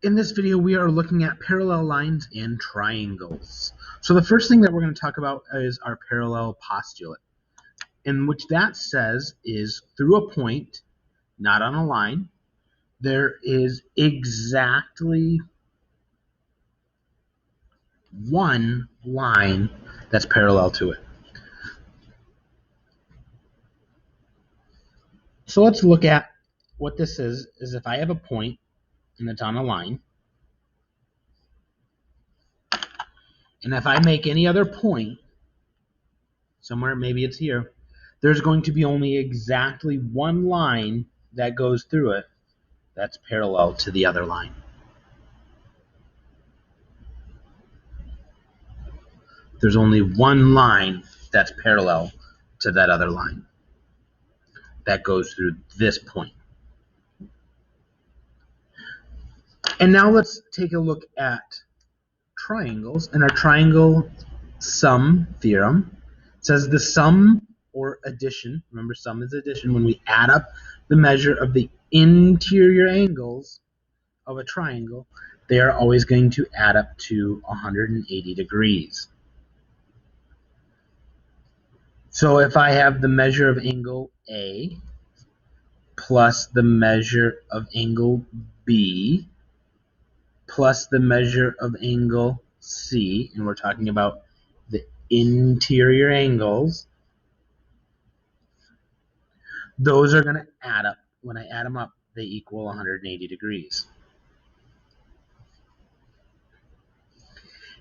In this video, we are looking at parallel lines and triangles. So the first thing that we're going to talk about is our parallel postulate, in which that says is through a point, not on a line, there is exactly one line that's parallel to it. So let's look at what this is if I have a point and it's on a line, and if I make any other point, somewhere, maybe it's here, there's going to be only exactly one line that goes through it that's parallel to the other line. There's only one line that's parallel to that other line that goes through this point. And now let's take a look at triangles. And our triangle sum theorem says the sum or addition, remember sum is addition, when we add up the measure of the interior angles of a triangle, they are always going to add up to 180 degrees. So if I have the measure of angle A plus the measure of angle B plus the measure of angle C, and we're talking about the interior angles, those are going to add up. When I add them up, they equal 180 degrees.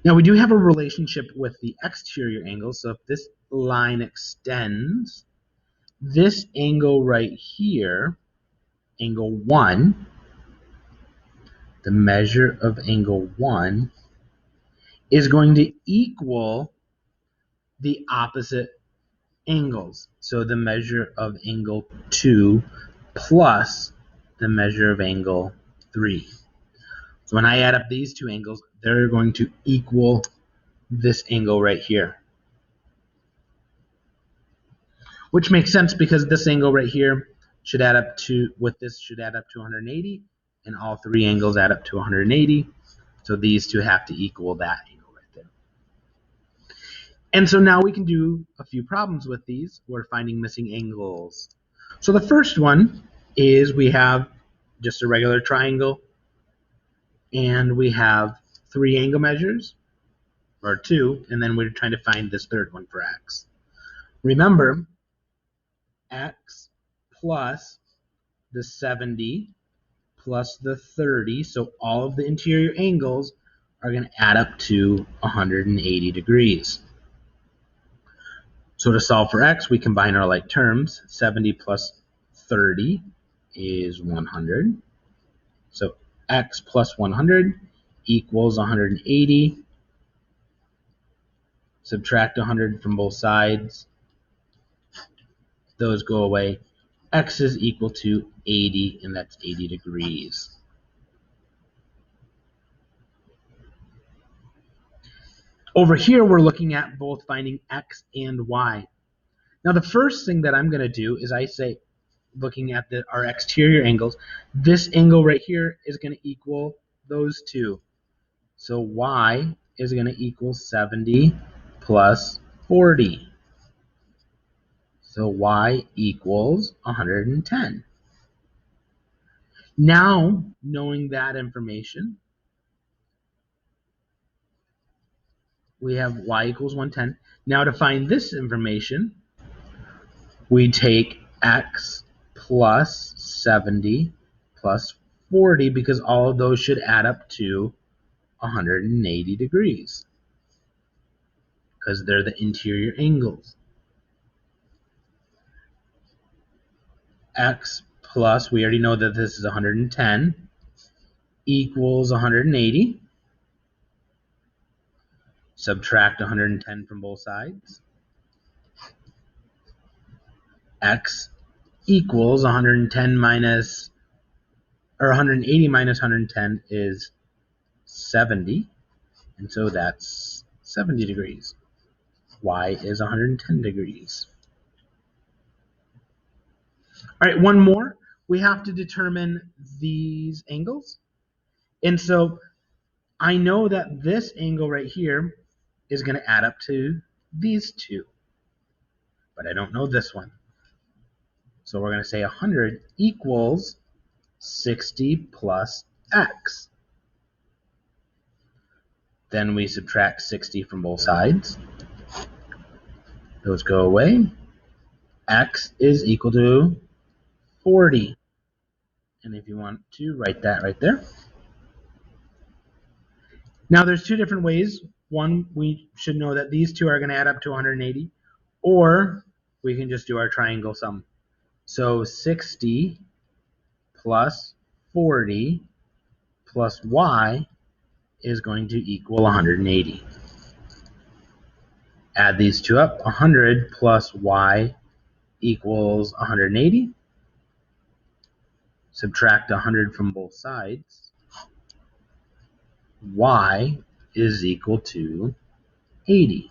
Now we do have a relationship with the exterior angles, so if this line extends, this angle right here, angle 1, the measure of angle 1 is going to equal the opposite angles. So the measure of angle 2 plus the measure of angle 3. So when I add up these two angles, they're going to equal this angle right here. Which makes sense because this angle right here should add up to, with this should add up to 180, and all three angles add up to 180. So these two have to equal that angle right there. And so now we can do a few problems with these. We're finding missing angles. So the first one is we have just a regular triangle, and we have three angle measures, or two, and then we're trying to find this third one for x. Remember, x plus the 70 plus the 30, so all of the interior angles are going to add up to 180 degrees. So to solve for x, we combine our like terms. 70 plus 30 is 100. So x plus 100 equals 180. Subtract 100 from both sides. Those go away. X is equal to 80, and that's 80 degrees. Over here, we're looking at both finding x and y. Now, the first thing that I'm going to do is I say, looking at our exterior angles, this angle right here is going to equal those two. So y is going to equal 70 plus 40. So y equals 110. Now, knowing that information, we have y equals 110. Now to find this information, we take x plus 70 plus 40, because all of those should add up to 180 degrees, because they're the interior angles. X plus, we already know that this is 110, equals 180. Subtract 110 from both sides. X equals 110 minus, or 180 minus 110 is 70, and so that's 70 degrees. Y is 110 degrees. All right, one more. We have to determine these angles, And so I know that this angle right here is going to add up to these two, but I don't know this one. So we're going to say 100 equals 60 plus x. Then we subtract 60 from both sides. Those go away. X is equal to 40. And if you want to, write that right there. Now there's two different ways. One, we should know that these two are going to add up to 180, or we can just do our triangle sum. So 60 plus 40 plus y is going to equal 180. Add these two up. 100 plus y equals 180. Subtract 100 from both sides. Y is equal to 80.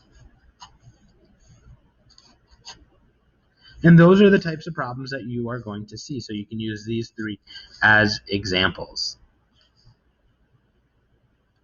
And those are the types of problems that you are going to see. So you can use these three as examples.